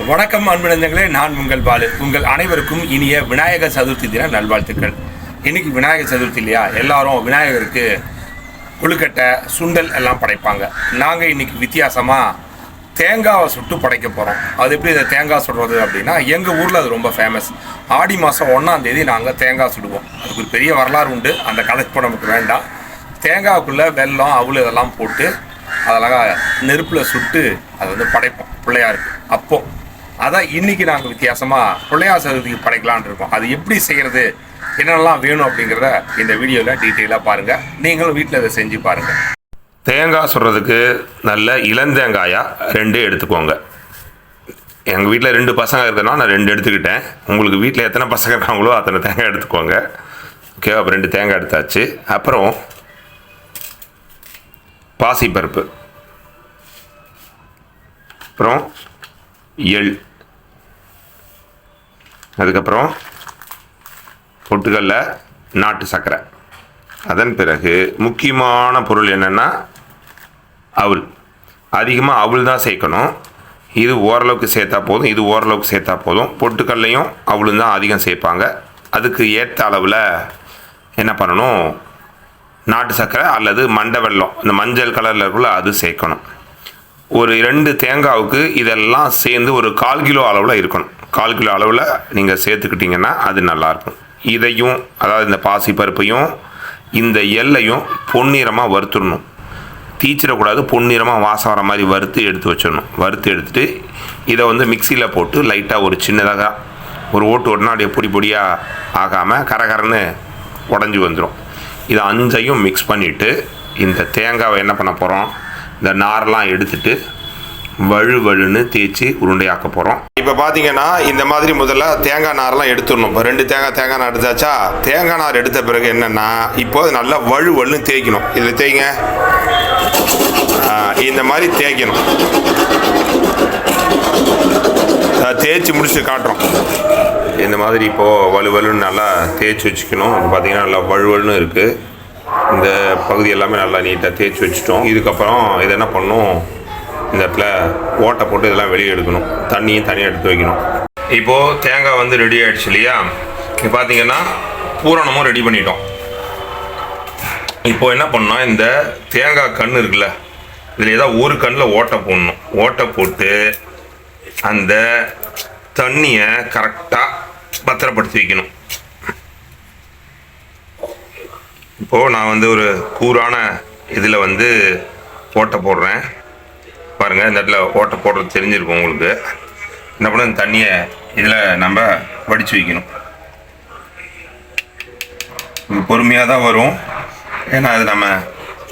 வணக்கம் அன்புநெஞ்சங்களே, நான் உங்கள் பாலு. உங்கள் அனைவருக்கும் இனிய விநாயகர் சதுர்த்தி தின நல்வாழ்த்துக்கள். இன்னைக்கு விநாயகர் சதுர்த்தி இல்லையா? எல்லாரும் விநாயகருக்கு கொழுக்கட்டை, சுண்டல் எல்லாம் படைப்பாங்க. நாங்கள் இன்னைக்கு வித்தியாசமாக தேங்காவை சுட்டு படைக்க போகிறோம். அது எப்படி இந்த தேங்காய் சுடுறது அப்படின்னா, எங்கள் ஊரில் அது ரொம்ப ஃபேமஸ். ஆடி மாதம் 1ஆம் தேதி நாங்கள் தேங்காய் சுடுவோம். அதுக்கு ஒரு பெரிய வரலாறு உண்டு, அந்த கதைக்கு நமக்கு வேண்டாம். தேங்காய்க்குள்ளே வெல்லம், அவுள் இதெல்லாம் போட்டு அதெல்லாம் நெருப்பில் சுட்டு அதை வந்து படைப்போம் பிள்ளையாருக்கு. அப்போது அதான் இன்றைக்கி நாங்கள் வித்தியாசமாக பிள்ளையார் சதுர்த்திக்கு படைக்கலான் இருக்கோம். அது எப்படி செய்கிறது, என்னென்னலாம் வேணும் அப்படிங்கிறத இந்த வீடியோவில் டீட்டெயிலாக பாருங்கள். நீங்களும் வீட்டில் இதை செஞ்சு பாருங்கள். தேங்காய் சுடுறதுக்கு நல்ல இளந்தேங்காயாக 2 எடுத்துக்கோங்க. எங்கள் வீட்டில் 2 பசங்க இருக்குன்னா நான் 2 எடுத்துக்கிட்டேன். உங்களுக்கு வீட்டில் எத்தனை பசங்க இருக்காங்களோ அத்தனை தேங்காய் எடுத்துக்கோங்க. ஓகே, அப்போ 2 தேங்காய் எடுத்தாச்சு. அப்புறம் பாசிப்பருப்பு, அப்புறம் எள், அதுக்கப்புறம் பொட்டுக்கல்ல, நாட்டு சர்க்கரை. அதன் பிறகு முக்கியமான பொருள் என்னென்னா அவுள். அதிகமாக அவுள் தான் சேர்க்கணும். இது ஓரளவுக்கு சேர்த்தா போதும், இது ஓரளவுக்கு சேர்த்தா போதும். பொட்டுக்கல்லையும் அவுளும் தான் அதிகம் சேர்ப்பாங்க. அதுக்கு ஏற்ற அளவில் என்ன பண்ணணும், நாட்டு சர்க்கரை அல்லது மண்டை வெல்லம், இந்த மஞ்சள் கலரில் இருக்குள்ள அது சேர்க்கணும். ஒரு 2 தேங்காவுக்கு இதெல்லாம் சேர்ந்து ஒரு 1/4 கிலோ அளவில் இருக்கணும். 1/4 கிலோ அளவில் நீங்கள் சேர்த்துக்கிட்டிங்கன்னா அது நல்லாயிருக்கும். இதையும், அதாவது இந்த பாசி பருப்பையும் இந்த எல்லையும் பொன்னிறமாக வறுத்துடணும். தீச்சிடக்கூடாது, பொன்னிறமாக வாசம் வர மாதிரி வறுத்து எடுத்து வச்சிடணும். வறுத்து எடுத்துகிட்டு இதை வந்து மிக்சியில் போட்டு லைட்டாக ஒரு சின்னதாக ஒரு ஓட்டு ஓட்டினா அப்படியே பொடி பொடியாக ஆகாமல் கரகரன்னு உடஞ்சி வந்துடும். இதை 5ஐயும் மிக்ஸ் பண்ணிவிட்டு இந்த தேங்காவை என்ன பண்ண போகிறோம், இந்த நாரெலாம் எடுத்துட்டு வழுன்னு தேய்ச்சி உருண்டையாக்க போகிறோம். இப்போ பார்த்தீங்கன்னா இந்த மாதிரி முதல்ல தேங்காய் நாரெலாம் எடுத்துடணும். இப்போ 2 தேங்காய் நார் எடுத்தாச்சா? தேங்காய் நார் எடுத்த பிறகு என்னென்னா, இப்போ நல்லா வழுன்னு தேய்க்கணும். இதில் தேய்ங்க, இந்த மாதிரி தேய்க்கணும். தேய்ச்சி முடிச்சு காட்டுறோம். இந்த மாதிரி இப்போது வலுன்னு நல்லா தேய்ச்சி வச்சுக்கணும். இப்போ பார்த்தீங்கன்னா நல்லா வழுன்னு இருக்குது. இந்த பகுதி எல்லாமே நல்லா நீட்டாக தேய்ச்சி வச்சுட்டோம். இதுக்கப்புறம் இதை என்ன பண்ணணும், இந்த இடத்துல ஓட்டை போட்டு இதெல்லாம் வெளியே எடுக்கணும். தண்ணியும் தனியாக எடுத்து வைக்கணும். இப்போது தேங்காய் வந்து ரெடி ஆகிடுச்சு இல்லையா? இப்போ பார்த்தீங்கன்னா பூரணமும் ரெடி பண்ணிட்டோம். இப்போது என்ன பண்ணோம், இந்த தேங்காய் கண் இருக்குல்ல, இதில் ஏதாவது ஒரு கண்ணில் ஓட்டை போடணும். ஓட்டை போட்டு அந்த தண்ணியை கரெக்டாக பத்திரப்படுத்தி வைக்கணும். இப்போது நான் வந்து ஒரு கூரான இதில் வந்து ஓட்டை போடுறேன். பாருங்கள், இந்த இடத்துல ஓட்டை போடுறது தெரிஞ்சிருக்கும் உங்களுக்கு. என்ன பண்ண, இந்த தண்ணியை இதில் நம்ம வடித்து வைக்கணும். இது பொறுமையாக தான் வரும், ஏன்னா அது நம்ம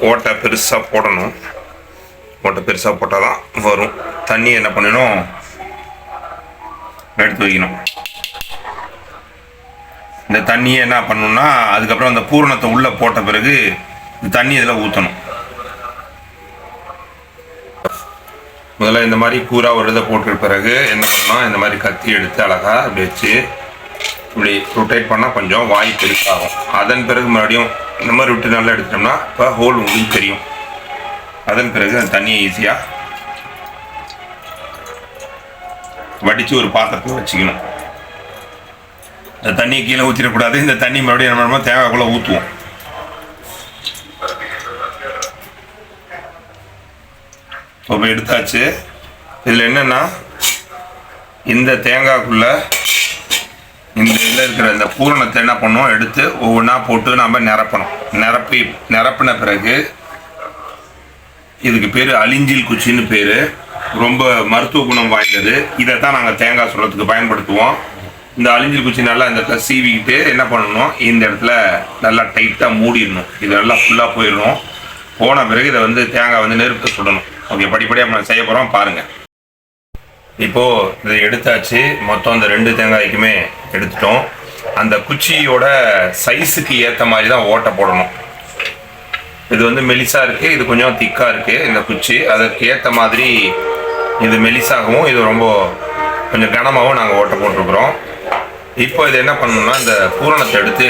ஓட்டை பெருசாக போடணும். ஓட்டை பெருசாக போட்டால் தான் வரும். தண்ணி என்ன பண்ணணும், எடுத்து வைக்கணும். இந்த தண்ணியை என்ன பண்ணணும்னா, அதுக்கப்புறம் அந்த பூரணத்தை உள்ளே போட்ட பிறகு இந்த தண்ணி இதில் ஊற்றணும். முதல்ல இந்த மாதிரி கூரா ஒரு இதை போட்டு பிறகு என்ன பண்ணணும், இந்த மாதிரி கத்தி எடுத்து அழகாக அப்படி வச்சு இப்படி ரொட்டேட் பண்ணால் கொஞ்சம் வாய் பெருசாகும். அதன் பிறகு மறுபடியும் இந்த மாதிரி விட்டு நல்லா எடுத்துட்டோம்னா இப்போ ஹோல் உங்களுக்கு தெரியும். அதன் பிறகு அந்த தண்ணியை ஈஸியாக வடித்து ஒரு பாத்திரத்தில் வச்சுக்கணும். இந்த தண்ணியை கீழே ஊற்றிடக்கூடாது. இந்த தண்ணி மறுபடியும் நம்ம தேங்காய்க்குள்ளே ஊற்றுவோம். இப்போ எடுத்தாச்சு. இதில் என்னென்னா, இந்த தேங்காய்க்குள்ளே இந்த இதில் இருக்கிற இந்த பூரணத்தை என்ன பண்ணுவோம், எடுத்து ஒவ்வொன்றா போட்டு நம்ம நிரப்பணும். நிரப்பின பிறகு இதுக்கு பேர் அழிஞ்சில் குச்சின்னு பேர். ரொம்ப மருத்துவ குணம் வாய்ந்தது. இதை தான் நாங்கள் தேங்காய் சுடுறதுக்கு பயன்படுத்துவோம். இந்த அழிஞ்சில் குச்சி நல்லா இந்த இடத்துல சீவிக்கிட்டு என்ன பண்ணணும், இந்த இடத்துல நல்லா டைட்டாக மூடிடணும். இது நல்லா ஃபுல்லாக போயிடணும். போன பிறகு இதை வந்து தேங்காய் வந்து நெருப்பு சுடணும். ஓகே, படிப்படியாக நம்ம செய்ய போகிறோம், பாருங்கள். இப்போது இதை எடுத்தாச்சு. மொத்தம் இந்த 2 தேங்காய்க்குமே எடுத்துட்டோம். அந்த குச்சியோட சைஸுக்கு ஏற்ற மாதிரி தான் ஓட்டை போடணும். இது வந்து மெலிசாக இருக்குது, இது கொஞ்சம் திக்காக இருக்குது இந்த குச்சி. அதற்கு ஏற்ற மாதிரி இது மெலிசாகவும் இது ரொம்ப கொஞ்சம் கனமாகவும் நாங்கள் ஓட்டை போட்டிருக்கிறோம். இப்போ இது என்ன பண்ணணும்னா, இந்த பூரணத்தை எடுத்து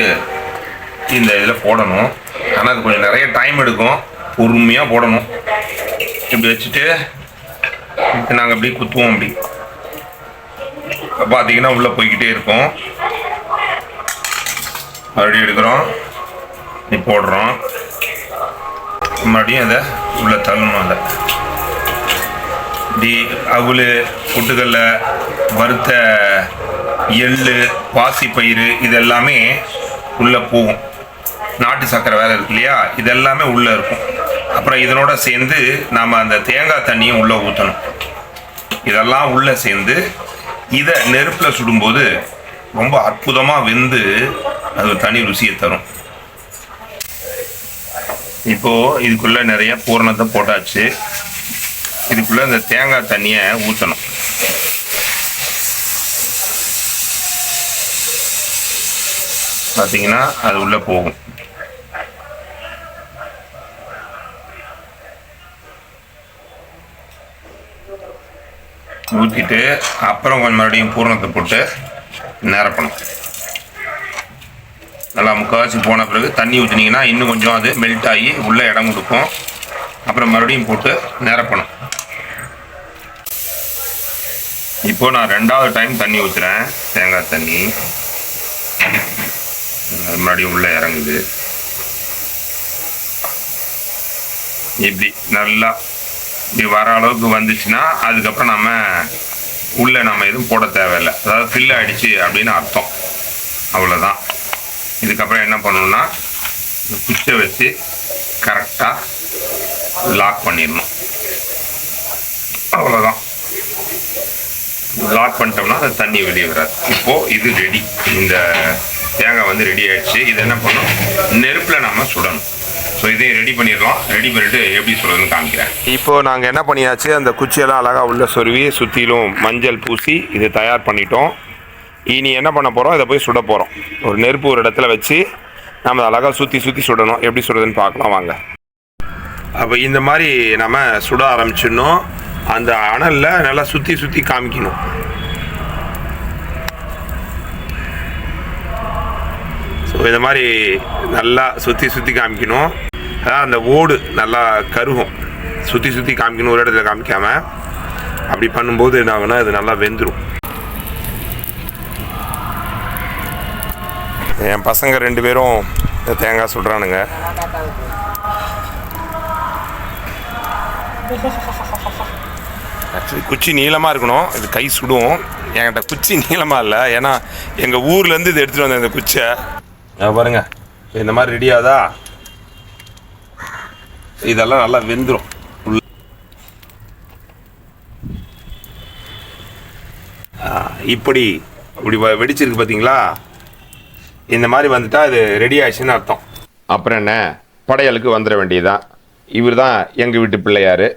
இந்த இதில் போடணும். ஆனால் அது கொஞ்சம் நிறைய டைம் எடுக்கும், பொறுமையாக போடணும். இப்படி வச்சுட்டு நாங்கள் அப்படி குத்துவோம். அப்படி இப்போ பார்த்தீங்கன்னா உள்ளே போய்கிட்டே இருக்கும். மறுபடியும் எடுக்கிறோம், நீ போடுறோம், மறுபடியும் அதை உள்ளே தள்ளணும். அதை இப்படி அவல், பொட்டுக்கல்ல, வறுத்த எள்ளு, பாசிப்பயிறு இதெல்லாமே உள்ளே போகும். நாட்டு சர்க்கரை வேலை இருக்கு இல்லையா, இதெல்லாமே உள்ளே இருக்கும். அப்புறம் இதனோட சேர்ந்து நாம் அந்த தேங்காய் தண்ணியும் உள்ளே ஊற்றணும். இதெல்லாம் உள்ளே சேர்ந்து இதை நெருப்பில் சுடும்போது ரொம்ப அற்புதமாக வெந்து அது தனி ருசியை தரும். இப்போது இதுக்குள்ளே நிறைய பூரணத்தை போட்டாச்சு. இதுக்குள்ளே இந்த தேங்காய் தண்ணியை ஊற்றணும். பார்த்தீங்கன்னா அது உள்ளே போகும். ஊற்றிட்டு அப்புறம் கொஞ்சம் மறுபடியும் பூரணத்தை போட்டு நிரப்பணும். நல்லா முக்கால்வாசி போன பிறகு தண்ணி ஊற்றினீங்கன்னா இன்னும் கொஞ்சம் அது மெல்ட் ஆகி உள்ளே இடம் கொடுக்கும். அப்புறம் மறுபடியும் போட்டு நிரப்பணும். இப்போது நான் 2வது டைம் தண்ணி ஊற்றுறேன், தேங்காய் தண்ணி. மறுபடியும் உள்ளே இறங்குது. இப்படி நல்லா இப்படி வர அளவுக்கு வந்துச்சுன்னா அதுக்கப்புறம் நம்ம உள்ளே எதுவும் போட தேவையில்லை. அதாவது ஃபில் ஆகிடுச்சு அப்படின்னு அர்த்தம். அவ்வளோதான். இதுக்கப்புறம் என்ன பண்ணணும்னா குச்சை வச்சு கரெக்டாக லாக் பண்ணிடணும். அவ்வளோதான். லாக் பண்ணிட்டோம்னா அது தண்ணி வெளியே வராது. இப்போது இது ரெடி. இந்த தேங்காய் ரெடி ஆகிடுச்சு. இது என்ன பண்ணணும், நெருப்பில் நம்ம சுடணும். ஸோ இதையும் ரெடி பண்ணிடலாம். ரெடி பண்ணிவிட்டு எப்படி சொல்கிறதுன்னு காமிக்கிறேன். இப்போது நாங்கள் என்ன பண்ணியாச்சு, அந்த குச்சியெல்லாம் அழகாக உள்ளே சொருவி சுற்றிலும் மஞ்சள் பூசி இது தயார் பண்ணிட்டோம். இனி என்ன பண்ண போகிறோம், இதை போய் சுட போகிறோம். ஒரு நெருப்பு ஒரு இடத்துல வச்சு நம்ம அழகாக சுற்றி சுடணும். எப்படி சுடுறதுன்னு பார்க்கலாம் வாங்க. அப்போ இந்த மாதிரி நம்ம சுட ஆரம்பிச்சிடணும். அந்த அனலில் நல்லா சுற்றி காமிக்கணும். ஸோ இந்த மாதிரி நல்லா சுற்றி காமிக்கணும். அதான் அந்த ஓடு நல்லா கருகும். சுற்றி காமிக்கணும், ஒரு இடத்துல காமிக்காமல். அப்படி பண்ணும்போது என்ன ஆகுனா இது நல்லா வெந்துடும். என் பசங்க 2 பேரும் தேங்காய் சுடுறானுங்க. ஆக்சுவலி குச்சி நீளமாக இருக்கணும், இது கை சுடும். என்கிட்ட குச்சி நீளமாக இல்லை, ஏன்னா எங்கள் ஊர்லேருந்து இது எடுத்துகிட்டு வந்தேன் இந்த குச்சை. பாருங்க, இந்த மாதிரி ரெடியாதா, இதெல்லாம் நல்லா வெந்துடும். இப்படி வெடிச்சிருக்கு பார்த்தீங்களா? இந்த மாதிரி வந்துட்டா இது ரெடி ஆயிடுச்சுன்னு அர்த்தம். அப்புறம் என்ன, படையலுக்கு வந்துட வேண்டியதுதான். இவர் தான் எங்கள் வீட்டு பிள்ளையார்.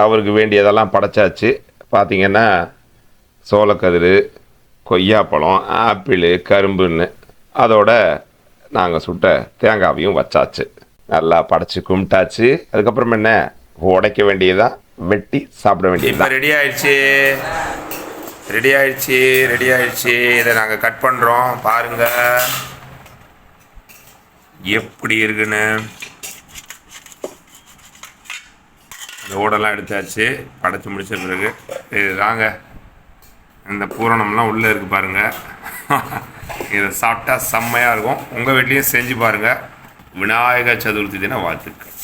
அவருக்கு வேண்டியதெல்லாம் படைச்சாச்சு. பார்த்திங்கன்னா சோளக்கதிர், கொய்யாப்பழம், ஆப்பிள், கரும்புன்னு அதோட நாங்கள் சுட்ட தேங்காவையும் வச்சாச்சு. நல்லா படைச்சி கும்பிட்டாச்சு. அதுக்கப்புறம் என்ன, உடைக்க வேண்டியதான், வெட்டி சாப்பிட வேண்டியது. ரெடி ஆயிடுச்சு. இதை நாங்கள் கட் பண்ணுறோம். பாருங்கள் எப்படி இருக்குன்னு. இந்த ஓடெல்லாம் எடுத்தாச்சு. படைச்சி முடிச்ச பிறகு இதுதாங்க இந்த பூரணம்லாம் உள்ளே இருக்குது பாருங்கள். இதை சாப்பிட்டா செம்மையாக இருக்கும். உங்கள் வீட்லேயும் செஞ்சு பாருங்கள். விநாயகர் சதுர்த்தி தின வாழ்த்துக்கள்.